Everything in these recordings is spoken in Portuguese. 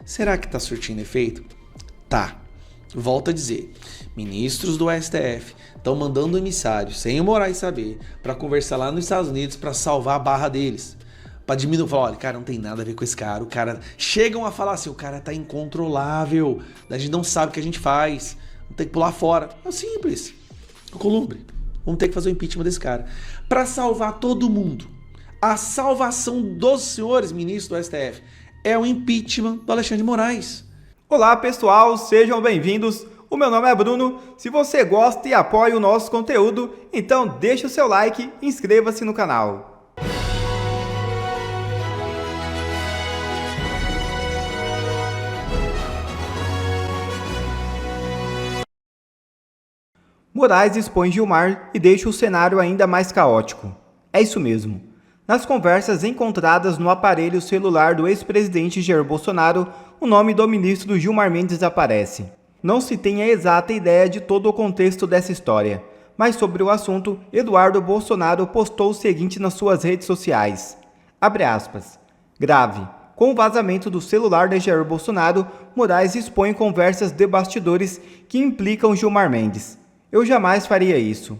Será que está surtindo efeito? Tá. Volto a dizer, ministros do STF estão mandando emissários, sem o Moraes saber, para conversar lá nos Estados Unidos para salvar a barra deles. Para diminuir, falar, olha, cara, não tem nada a ver com esse cara. O cara... Chegam a falar assim, o cara tá incontrolável, a gente não sabe o que a gente faz, vamos ter que pular fora. É simples. Columbre, vamos ter que fazer o impeachment desse cara. Para salvar todo mundo. A salvação dos senhores ministros do STF é o impeachment do Alexandre de Moraes. Olá pessoal, sejam bem-vindos. O meu nome é Bruno. Se você gosta e apoia o nosso conteúdo, então deixa o seu like e inscreva-se no canal. Moraes expõe Gilmar e deixa o cenário ainda mais caótico. É isso mesmo. Nas conversas encontradas no aparelho celular do ex-presidente Jair Bolsonaro, o nome do ministro Gilmar Mendes aparece. Não se tem a exata ideia de todo o contexto dessa história, mas sobre o assunto, Eduardo Bolsonaro postou o seguinte nas suas redes sociais. Abre aspas. Grave. Com o vazamento do celular de Jair Bolsonaro, Moraes expõe conversas de bastidores que implicam Gilmar Mendes. Eu jamais faria isso.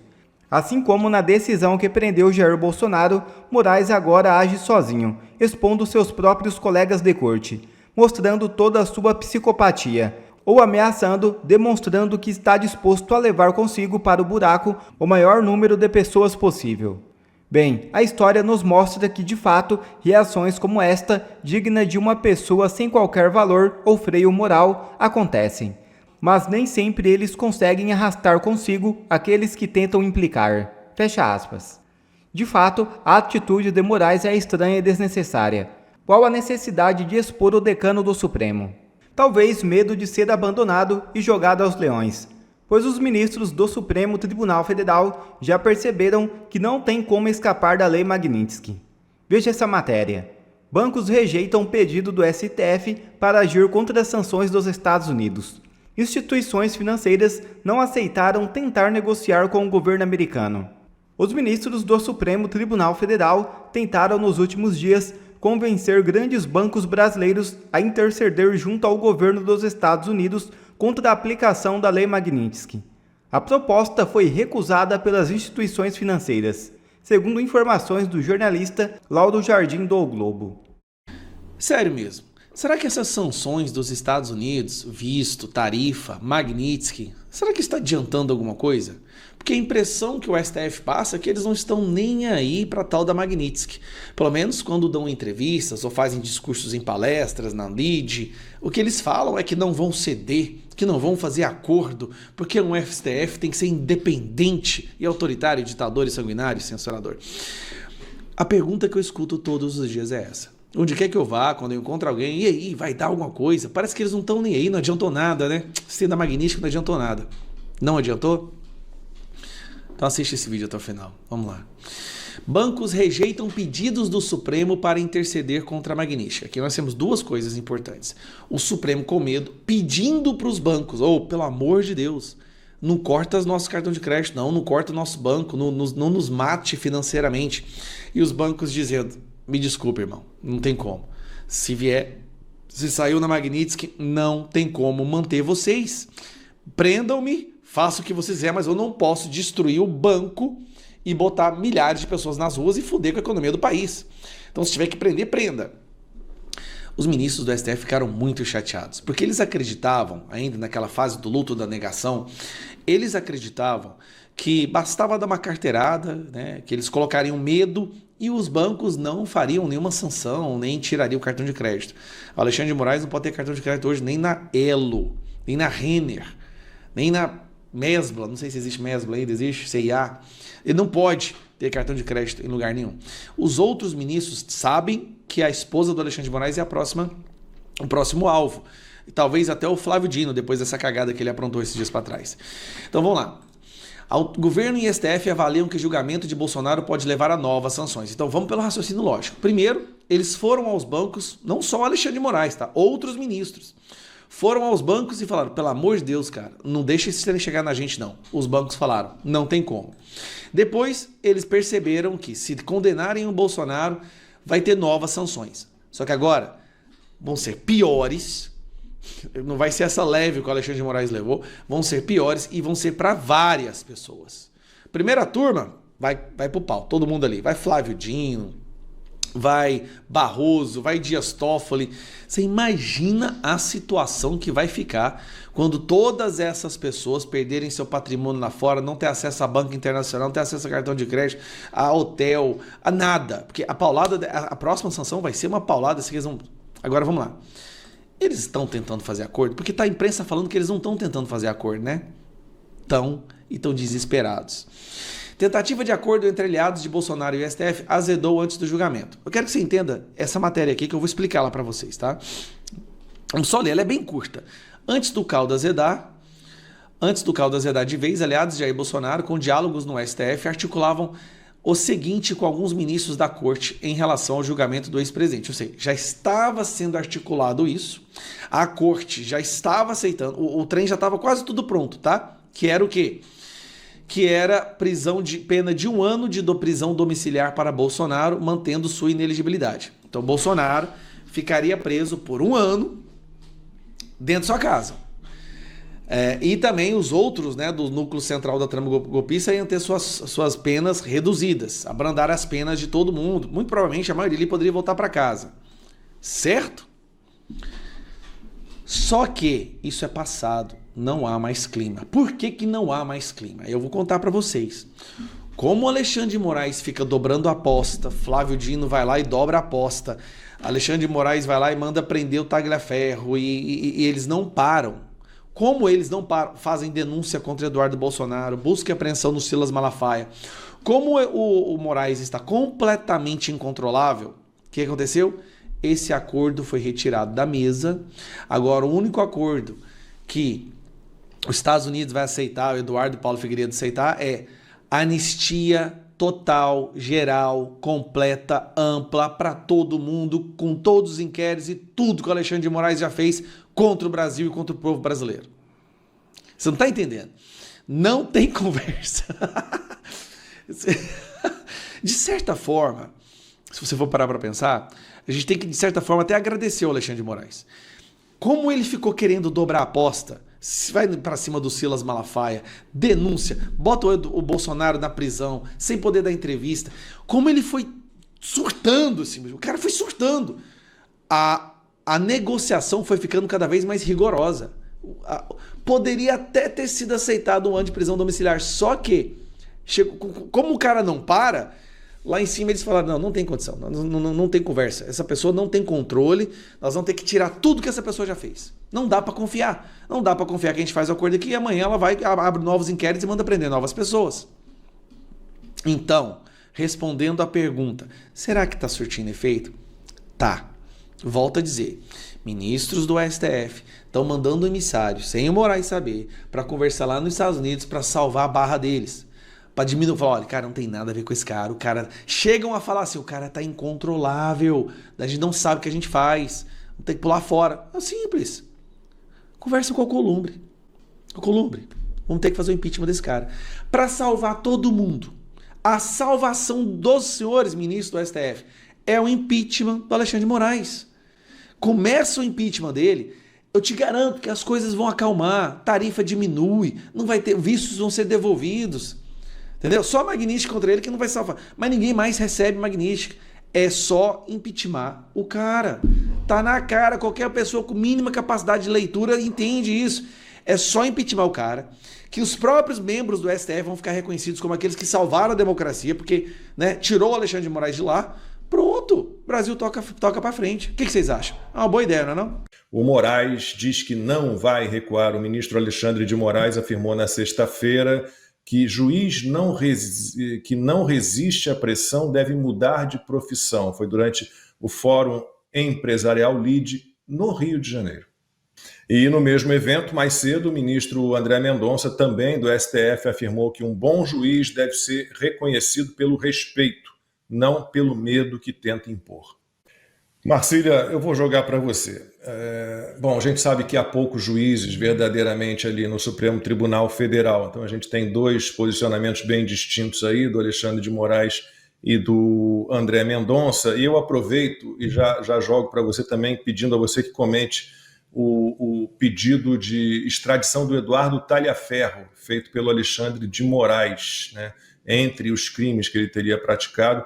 Assim como na decisão que prendeu Jair Bolsonaro, Moraes agora age sozinho, expondo seus próprios colegas de corte, mostrando toda a sua psicopatia, ou ameaçando, demonstrando que está disposto a levar consigo para o buraco o maior número de pessoas possível. Bem, a história nos mostra que, de fato, reações como esta, digna de uma pessoa sem qualquer valor ou freio moral, acontecem. Mas nem sempre eles conseguem arrastar consigo aqueles que tentam implicar. Fecha aspas. De fato, a atitude de Moraes é estranha e desnecessária. Qual a necessidade de expor o decano do Supremo? Talvez medo de ser abandonado e jogado aos leões, pois os ministros do Supremo Tribunal Federal já perceberam que não tem como escapar da Lei Magnitsky. Veja essa matéria. Bancos rejeitam pedido do STF para agir contra as sanções dos Estados Unidos. Instituições financeiras não aceitaram tentar negociar com o governo americano. Os ministros do Supremo Tribunal Federal tentaram nos últimos dias convencer grandes bancos brasileiros a interceder junto ao governo dos Estados Unidos contra a aplicação da Lei Magnitsky. A proposta foi recusada pelas instituições financeiras, segundo informações do jornalista Lauro Jardim do O Globo. Sério mesmo. Será que essas sanções dos Estados Unidos, visto, tarifa, Magnitsky, será que está adiantando alguma coisa? Porque a impressão que o STF passa é que eles não estão nem aí para tal da Magnitsky. Pelo menos quando dão entrevistas ou fazem discursos em palestras, na LIDE, o que eles falam é que não vão ceder, que não vão fazer acordo, porque um STF tem que ser independente e autoritário, ditador e sanguinário, censurador. A pergunta que eu escuto todos os dias é essa. Onde quer que eu vá, quando eu encontro alguém, e aí, vai dar alguma coisa? Parece que eles não estão nem aí, não adiantou nada, né? Esse da Magnitsky não adiantou nada. Não adiantou? Então assiste esse vídeo até o final. Vamos lá. Bancos rejeitam pedidos do Supremo para interceder contra a Magnitsky. Aqui nós temos duas coisas importantes. O Supremo com medo, pedindo para os bancos, pelo amor de Deus, não corta os nossos cartões de crédito, não corta o nosso banco, não nos mate financeiramente. E os bancos dizendo, me desculpe, irmão, não tem como. Se saiu na Magnitsky, não tem como manter vocês. Prendam-me, façam o que vocês quiserem, mas eu não posso destruir o banco e botar milhares de pessoas nas ruas e foder com a economia do país. Então, se tiver que prender, prenda. Os ministros do STF ficaram muito chateados, porque eles acreditavam, ainda naquela fase do luto da negação, eles acreditavam que bastava dar uma carteirada, né, que eles colocariam medo e os bancos não fariam nenhuma sanção, nem tirariam o cartão de crédito. O Alexandre de Moraes não pode ter cartão de crédito hoje nem na Elo, nem na Renner, nem na Mesbla, não sei se existe Mesbla ainda, existe CIA. Ele não pode ter cartão de crédito em lugar nenhum. Os outros ministros sabem que a esposa do Alexandre de Moraes é o próximo alvo. E talvez até o Flávio Dino, depois dessa cagada que ele aprontou esses dias para trás. Então vamos lá. O governo e STF avaliam que o julgamento de Bolsonaro pode levar a novas sanções. Então vamos pelo raciocínio lógico. Primeiro, eles foram aos bancos, não só o Alexandre de Moraes, tá? Outros ministros. Foram aos bancos e falaram, pelo amor de Deus, cara, não deixa esses trem chegar na gente, não. Os bancos falaram, não tem como. Depois, eles perceberam que se condenarem o Bolsonaro, vai ter novas sanções. Só que agora vão ser piores Não vai ser essa leve que o Alexandre de Moraes levou, vão ser piores e vão ser para várias pessoas. Primeira turma vai pro pau, todo mundo ali. Vai Flávio Dino, vai Barroso, vai Dias Toffoli. Você imagina a situação que vai ficar quando todas essas pessoas perderem seu patrimônio lá fora, não ter acesso à banca internacional, não ter acesso a cartão de crédito, a hotel, a nada. Porque a próxima sanção vai ser uma paulada. Agora vamos lá. Eles estão tentando fazer acordo? Porque tá a imprensa falando que eles não estão tentando fazer acordo, né? Estão desesperados. Tentativa de acordo entre aliados de Bolsonaro e o STF azedou antes do julgamento. Eu quero que você entenda essa matéria aqui, que eu vou explicar ela para vocês, tá? Vamos só ler, ela é bem curta. Antes do caldo azedar de vez, aliados de Jair Bolsonaro, com diálogos no STF, articulavam o seguinte com alguns ministros da corte em relação ao julgamento do ex-presidente. Ou seja, já estava sendo articulado isso, a corte já estava aceitando, o trem já estava quase tudo pronto, tá? Que era o quê? Que era pena de 1 ano de prisão domiciliar para Bolsonaro, mantendo sua inelegibilidade. Então, Bolsonaro ficaria preso por 1 ano dentro de sua casa. E também os outros, né, do núcleo central da trama golpista iam ter suas penas reduzidas, abrandar as penas de todo mundo. Muito provavelmente a maioria ali poderia voltar para casa. Certo? Só que isso é passado, não há mais clima. Por que não há mais clima? Eu vou contar para vocês. Como o Alexandre de Moraes fica dobrando a aposta, Flávio Dino vai lá e dobra a aposta, Alexandre de Moraes vai lá e manda prender o Tagliaferro e eles não param. Como eles não param, fazem denúncia contra Eduardo Bolsonaro, busca e apreensão no Silas Malafaia. Como o Moraes está completamente incontrolável, o que aconteceu? Esse acordo foi retirado da mesa. Agora, o único acordo que os Estados Unidos vai aceitar, o Eduardo Paulo Figueiredo aceitar, é anistia total, geral, completa, ampla, para todo mundo, com todos os inquéritos e tudo que o Alexandre de Moraes já fez contra o Brasil e contra o povo brasileiro. Você não está entendendo? Não tem conversa. De certa forma, se você for parar para pensar, a gente tem que, de certa forma, até agradecer ao Alexandre de Moraes. Como ele ficou querendo dobrar a aposta, vai para cima do Silas Malafaia, denúncia, bota o Bolsonaro na prisão, sem poder dar entrevista. Como ele foi surtando, assim, o cara foi surtando. A negociação foi ficando cada vez mais rigorosa. Poderia até ter sido aceitado um ano de prisão domiciliar, só que, como o cara não para, lá em cima eles falaram, não tem condição, não tem conversa, essa pessoa não tem controle, nós vamos ter que tirar tudo que essa pessoa já fez. Não dá para confiar. Não dá para confiar que a gente faz o acordo aqui e amanhã ela abre novos inquéritos e manda prender novas pessoas. Então, respondendo à pergunta, será que está surtindo efeito? Tá. Volto a dizer, ministros do STF estão mandando emissários, sem o Moraes saber, para conversar lá nos Estados Unidos para salvar a barra deles. Para diminuir, falar, olha, cara, não tem nada a ver com esse cara. O cara chegam a falar assim, o cara tá incontrolável, a gente não sabe o que a gente faz, tem que pular fora. É simples. Conversa com o Alcolumbre. Vamos ter que fazer o impeachment desse cara. Para salvar todo mundo. A salvação dos senhores ministros do STF é o impeachment do Alexandre de Moraes. Começa o impeachment dele, eu te garanto que as coisas vão acalmar, tarifa diminui, não vai ter, vistos vão ser devolvidos. Entendeu? Só a Magnífica contra ele que não vai salvar. Mas ninguém mais recebe Magnífica. É só impeachment o cara. Tá na cara, qualquer pessoa com mínima capacidade de leitura entende isso. É só impeachment o cara, que os próprios membros do STF vão ficar reconhecidos como aqueles que salvaram a democracia, porque, né, tirou o Alexandre de Moraes de lá. Pronto, o Brasil toca para frente. O que vocês acham? É uma boa ideia, não é não? O Moraes diz que não vai recuar. O ministro Alexandre de Moraes afirmou na sexta-feira que juiz que não resiste à pressão deve mudar de profissão. Foi durante o Fórum Empresarial LIDE, no Rio de Janeiro. E no mesmo evento, mais cedo, o ministro André Mendonça, também do STF, afirmou que um bom juiz deve ser reconhecido pelo respeito, não pelo medo que tenta impor. Marcília, eu vou jogar para você. Bom, a gente sabe que há poucos juízes verdadeiramente ali no Supremo Tribunal Federal, então a gente tem dois posicionamentos bem distintos aí, do Alexandre de Moraes e do André Mendonça, e eu aproveito e já jogo para você também, pedindo a você que comente o pedido de extradição do Eduardo Talhaferro, feito pelo Alexandre de Moraes, né, entre os crimes que ele teria praticado,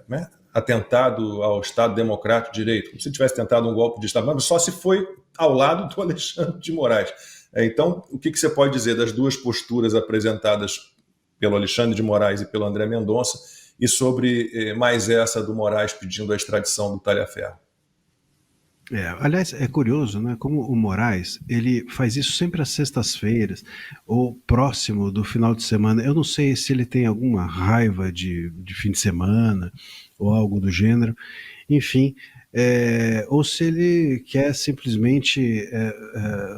né, atentado ao Estado Democrático de Direito, como se tivesse tentado um golpe de Estado, mas só se foi ao lado do Alexandre de Moraes. Então, o que você pode dizer das duas posturas apresentadas pelo Alexandre de Moraes e pelo André Mendonça, e sobre mais essa do Moraes pedindo a extradição do Talhaferro? Aliás, é curioso, né? Como o Moraes, ele faz isso sempre às sextas-feiras, ou próximo do final de semana. Eu não sei se ele tem alguma raiva de fim de semana, ou algo do gênero. Enfim, ou se ele quer simplesmente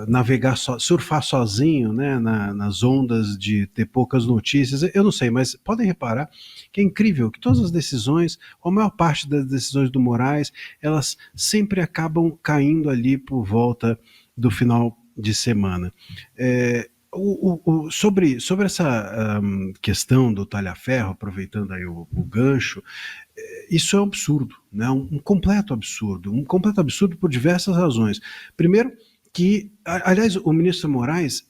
navegar, surfar sozinho, né, nas ondas de ter poucas notícias. Eu não sei, mas podem reparar que é incrível que todas as decisões, ou a maior parte das decisões do Moraes, elas sempre acabam caindo ali por volta do final de semana. Sobre essa questão do Talhaferro, aproveitando aí o gancho, isso é um absurdo, né? Um completo absurdo por diversas razões. Primeiro que, aliás, o ministro Moraes,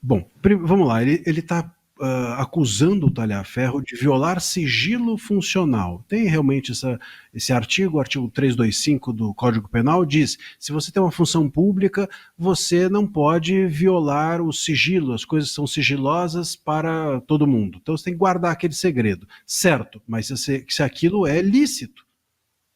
vamos lá, ele está acusando o Talhaferro de violar sigilo funcional. Tem realmente esse artigo, o artigo 325 do Código Penal, diz: se você tem uma função pública, você não pode violar o sigilo, as coisas são sigilosas para todo mundo. Então você tem que guardar aquele segredo. Certo, mas se aquilo é lícito,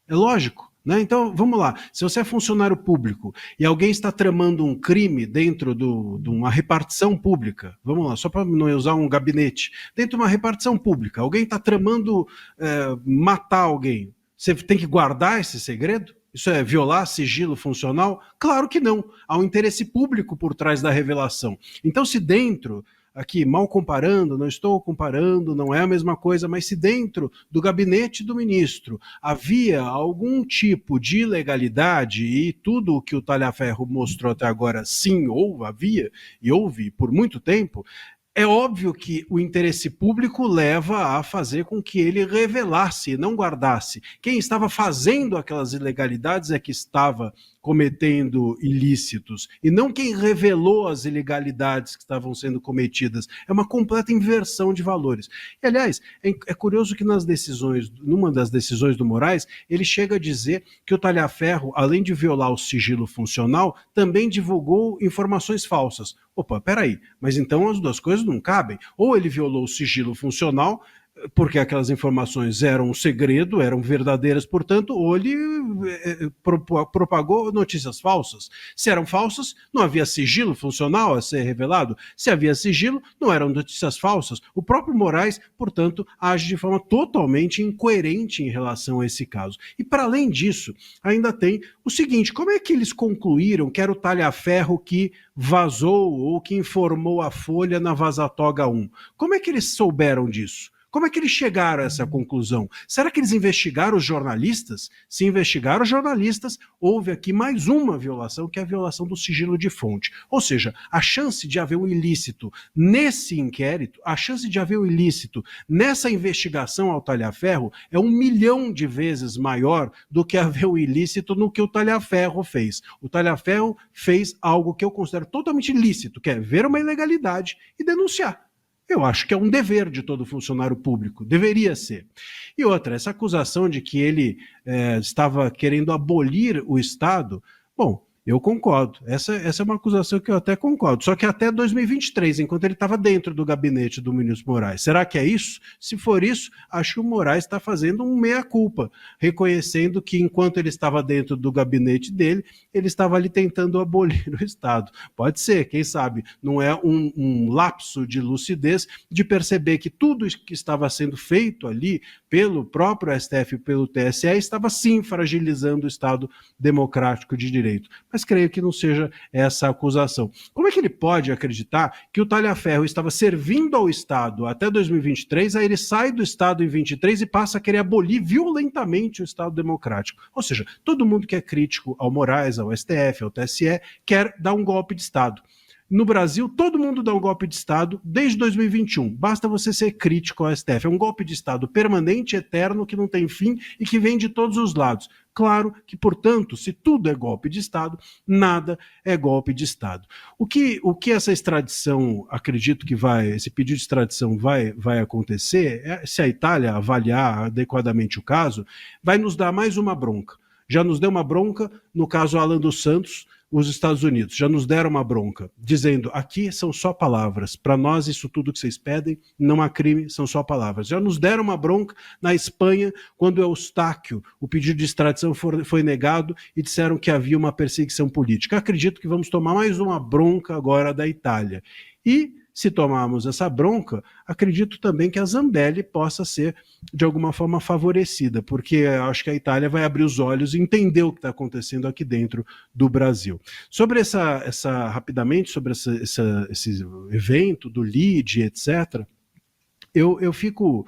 é lógico. Né? Então, vamos lá, se você é funcionário público e alguém está tramando um crime dentro de uma repartição pública, vamos lá, só para não usar um gabinete, dentro de uma repartição pública, alguém está tramando matar alguém, você tem que guardar esse segredo? Isso é violar sigilo funcional? Claro que não, há um interesse público por trás da revelação. Então, se dentro... Aqui, mal comparando, não estou comparando, não é a mesma coisa, mas se dentro do gabinete do ministro havia algum tipo de ilegalidade, e tudo o que o Talhaferro mostrou até agora, sim, havia, e houve por muito tempo, é óbvio que o interesse público leva a fazer com que ele revelasse, não guardasse. Quem estava fazendo aquelas ilegalidades é que estava cometendo ilícitos, e não quem revelou as ilegalidades que estavam sendo cometidas. É uma completa inversão de valores. E, aliás, é curioso que numa das decisões do Moraes, ele chega a dizer que o Talhaferro, além de violar o sigilo funcional, também divulgou informações falsas. Opa, peraí, mas então as duas coisas não cabem. Ou ele violou o sigilo funcional, porque aquelas informações eram um segredo, eram verdadeiras, portanto, ou ele propagou notícias falsas. Se eram falsas, não havia sigilo funcional a ser revelado. Se havia sigilo, não eram notícias falsas. O próprio Moraes, portanto, age de forma totalmente incoerente em relação a esse caso. E, para além disso, ainda tem o seguinte: como é que eles concluíram que era o Talhaferro que vazou ou que informou a Folha na Vazatoga 1? Como é que eles souberam disso? Como é que eles chegaram a essa conclusão? Será que eles investigaram os jornalistas? Se investigaram os jornalistas, houve aqui mais uma violação, que é a violação do sigilo de fonte. Ou seja, a chance de haver um ilícito nesse inquérito, a chance de haver um ilícito nessa investigação ao Talhaferro é 1 milhão de vezes maior do que haver um ilícito no que o Talhaferro fez. O Talhaferro fez algo que eu considero totalmente ilícito, que é ver uma ilegalidade e denunciar. Eu acho que é um dever de todo funcionário público, deveria ser. E outra, essa acusação de que ele estava querendo abolir o Estado, bom, eu concordo. Essa é uma acusação que eu até concordo. Só que até 2023, enquanto ele estava dentro do gabinete do ministro Moraes. Será que é isso? Se for isso, acho que o Moraes está fazendo um meia-culpa, reconhecendo que enquanto ele estava dentro do gabinete dele, ele estava ali tentando abolir o Estado. Pode ser, quem sabe, não é um lapso de lucidez de perceber que tudo que estava sendo feito ali pelo próprio STF e pelo TSE estava sim fragilizando o Estado democrático de direito. Mas creio que não seja essa a acusação. Como é que ele pode acreditar que o Talhaferro estava servindo ao Estado até 2023, aí ele sai do Estado em 23 e passa a querer abolir violentamente o Estado democrático? Ou seja, todo mundo que é crítico ao Moraes, ao STF, ao TSE, quer dar um golpe de Estado. No Brasil, todo mundo dá um golpe de Estado desde 2021. Basta você ser crítico ao STF. É um golpe de Estado permanente, eterno, que não tem fim e que vem de todos os lados. Claro que, portanto, se tudo é golpe de Estado, nada é golpe de Estado. O que essa extradição, acredito que esse pedido de extradição vai acontecer, se a Itália avaliar adequadamente o caso, vai nos dar mais uma bronca. Já nos deu uma bronca no caso Alan dos Santos, os Estados Unidos já nos deram uma bronca, dizendo, aqui são só palavras, para nós isso tudo que vocês pedem não há crime, são só palavras. Já nos deram uma bronca na Espanha, quando Eustáquio, o pedido de extradição foi negado e disseram que havia uma perseguição política. Acredito que vamos tomar mais uma bronca agora da Itália. E, se tomarmos essa bronca, acredito também que a Zambelli possa ser, de alguma forma, favorecida, porque acho que a Itália vai abrir os olhos e entender o que está acontecendo aqui dentro do Brasil. Sobre rapidamente, sobre esse evento do LIDE, etc., eu fico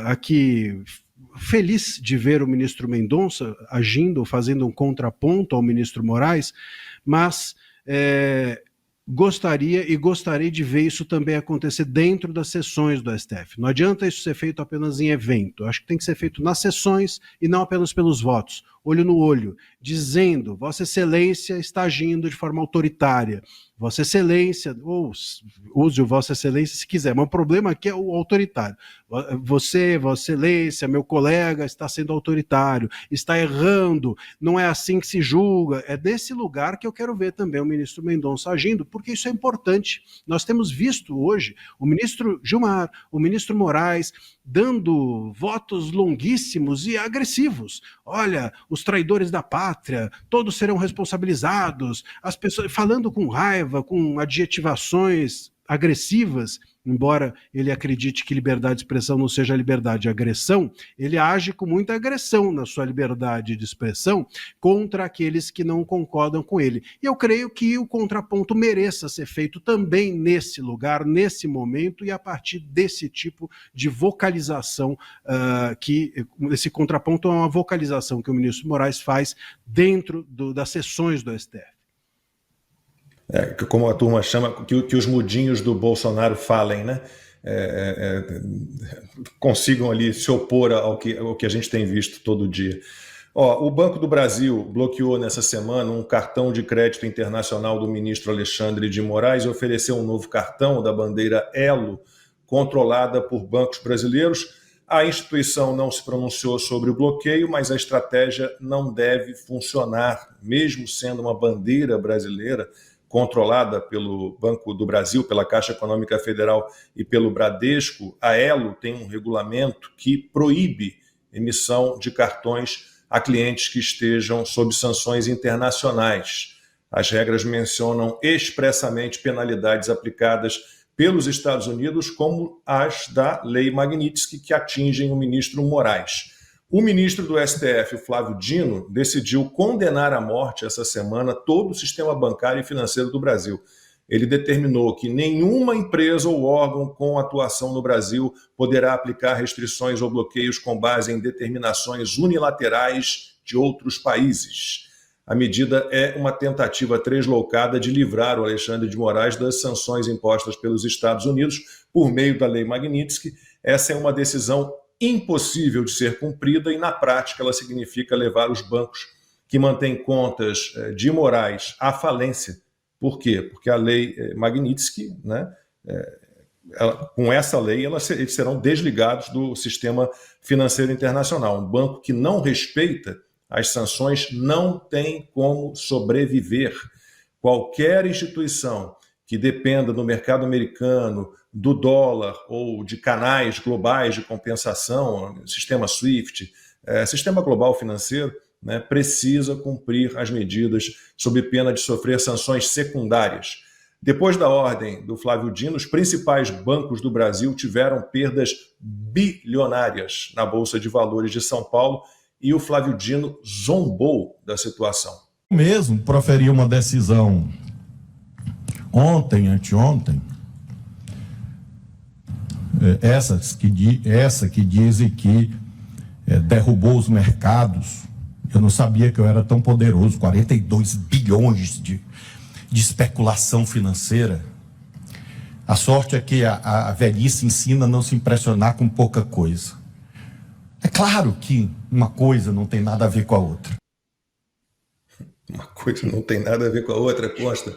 aqui feliz de ver o ministro Mendonça agindo, fazendo um contraponto ao ministro Moraes, mas gostaria de ver isso também acontecer dentro das sessões do STF. Não adianta isso ser feito apenas em evento. Acho que tem que ser feito nas sessões e não apenas pelos votos, olho no olho, dizendo, Vossa Excelência está agindo de forma autoritária. Vossa Excelência, ou use o Vossa Excelência se quiser, mas o problema aqui é o autoritário. Você, Vossa Excelência, meu colega, está sendo autoritário, está errando, não é assim que se julga. É desse lugar que eu quero ver também o ministro Mendonça agindo, porque isso é importante. Nós temos visto hoje o ministro Gilmar, o ministro Moraes, dando votos longuíssimos e agressivos. Olha, os traidores da pátria, todos serão responsabilizados, as pessoas falando com raiva, com adjetivações agressivas, embora ele acredite que liberdade de expressão não seja liberdade de agressão, ele age com muita agressão na sua liberdade de expressão contra aqueles que não concordam com ele. E eu creio que o contraponto mereça ser feito também nesse lugar, nesse momento, e a partir desse tipo de vocalização, esse contraponto é uma vocalização que o ministro Moraes faz dentro das sessões do STF. Como a turma chama, que os mudinhos do Bolsonaro falem, né? Consigam ali se opor ao que a gente tem visto todo dia. O Banco do Brasil bloqueou nessa semana um cartão de crédito internacional do ministro Alexandre de Moraes e ofereceu um novo cartão da bandeira Elo, controlada por bancos brasileiros. A instituição não se pronunciou sobre o bloqueio, mas a estratégia não deve funcionar, mesmo sendo uma bandeira brasileira controlada pelo Banco do Brasil, pela Caixa Econômica Federal e pelo Bradesco. A Elo tem um regulamento que proíbe emissão de cartões a clientes que estejam sob sanções internacionais. As regras mencionam expressamente penalidades aplicadas pelos Estados Unidos, como as da Lei Magnitsky, que atingem o ministro Moraes. O ministro do STF, Flávio Dino, decidiu condenar à morte essa semana todo o sistema bancário e financeiro do Brasil. Ele determinou que nenhuma empresa ou órgão com atuação no Brasil poderá aplicar restrições ou bloqueios com base em determinações unilaterais de outros países. A medida é uma tentativa tresloucada de livrar o Alexandre de Moraes das sanções impostas pelos Estados Unidos por meio da Lei Magnitsky. Essa é uma decisão impossível de ser cumprida e, na prática, ela significa levar os bancos que mantêm contas de Moraes à falência. Por quê? Porque a Lei Magnitsky, né, com essa lei, eles serão desligados do sistema financeiro internacional. Um banco que não respeita as sanções não tem como sobreviver. Qualquer instituição que dependa do mercado americano, do dólar ou de canais globais de compensação, sistema SWIFT, sistema global financeiro, né, precisa cumprir as medidas sob pena de sofrer sanções secundárias. Depois da ordem do Flávio Dino, os principais bancos do Brasil tiveram perdas bilionárias na Bolsa de Valores de São Paulo e o Flávio Dino zombou da situação. Mesmo proferiu uma decisão anteontem, essa que dizem que derrubou os mercados. Eu não sabia que eu era tão poderoso, 42 bilhões de especulação financeira. A sorte é que a velhice ensina a não se impressionar com pouca coisa. É claro que uma coisa não tem nada a ver com a outra. Uma coisa não tem nada a ver com a outra, Costa.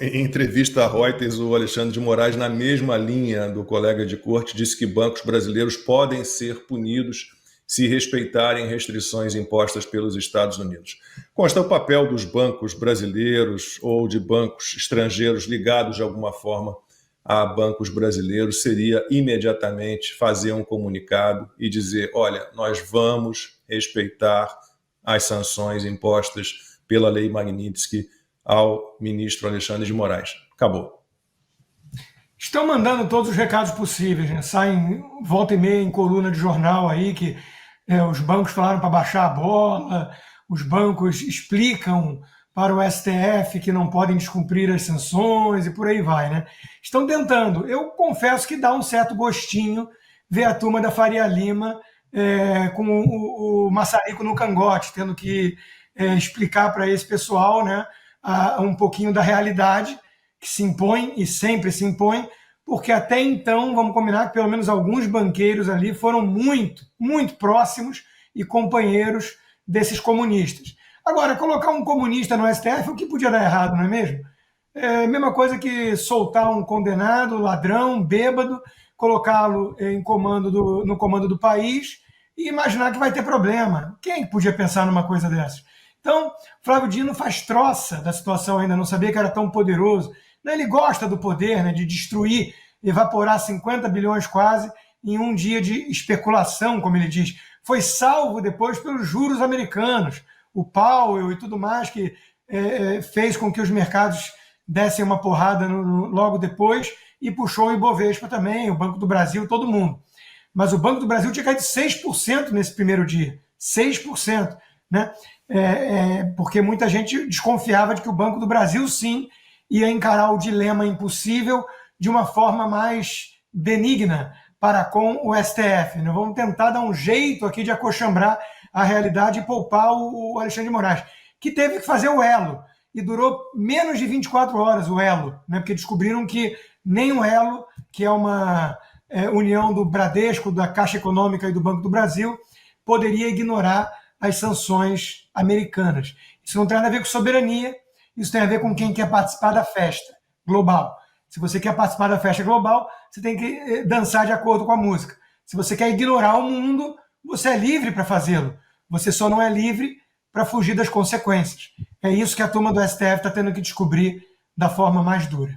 Em entrevista à Reuters, o Alexandre de Moraes, na mesma linha do colega de corte, disse que bancos brasileiros podem ser punidos se respeitarem restrições impostas pelos Estados Unidos. Consta, o papel dos bancos brasileiros ou de bancos estrangeiros ligados de alguma forma a bancos brasileiros seria imediatamente fazer um comunicado e dizer: olha, nós vamos respeitar as sanções impostas pela Lei Magnitsky ao ministro Alexandre de Moraes. Acabou. Estão mandando todos os recados possíveis, né? Saem volta e meia em coluna de jornal aí que os bancos falaram para baixar a bola, os bancos explicam para o STF que não podem descumprir as sanções e por aí vai, né? Estão tentando. Eu confesso que dá um certo gostinho ver a turma da Faria Lima com o maçarico no cangote, tendo que explicar para esse pessoal, né, um pouquinho da realidade que se impõe e sempre se impõe, porque até então, vamos combinar que pelo menos alguns banqueiros ali foram muito, muito próximos e companheiros desses comunistas. Agora, colocar um comunista no STF, o que podia dar errado, não é mesmo? É a mesma coisa que soltar um condenado, ladrão, bêbado, colocá-lo no comando do país e imaginar que vai ter problema. Quem podia pensar numa coisa dessas? Então, Flávio Dino faz troça da situação ainda, não sabia que era tão poderoso. Ele gosta do poder, né, de destruir, evaporar 50 bilhões quase em um dia de especulação, como ele diz. Foi salvo depois pelos juros americanos, o Powell e tudo mais, que fez com que os mercados dessem uma porrada logo depois e puxou o Ibovespa também, o Banco do Brasil, todo mundo. Mas o Banco do Brasil tinha caído 6% nesse primeiro dia. 6%. Né? Porque muita gente desconfiava de que o Banco do Brasil, sim, ia encarar o dilema impossível de uma forma mais benigna para com o STF. Nós vamos tentar dar um jeito aqui de acochambrar a realidade e poupar o Alexandre de Moraes, que teve que fazer o elo. E durou menos de 24 horas o elo, né? Porque descobriram que nem o elo, que é uma união do Bradesco, da Caixa Econômica e do Banco do Brasil, poderia ignorar as sanções americanas. Isso não tem nada a ver com soberania, isso tem a ver com quem quer participar da festa global. Se você quer participar da festa global, você tem que dançar de acordo com a música. Se você quer ignorar o mundo, você é livre para fazê-lo. Você só não é livre para fugir das consequências. É isso que a turma do STF está tendo que descobrir da forma mais dura.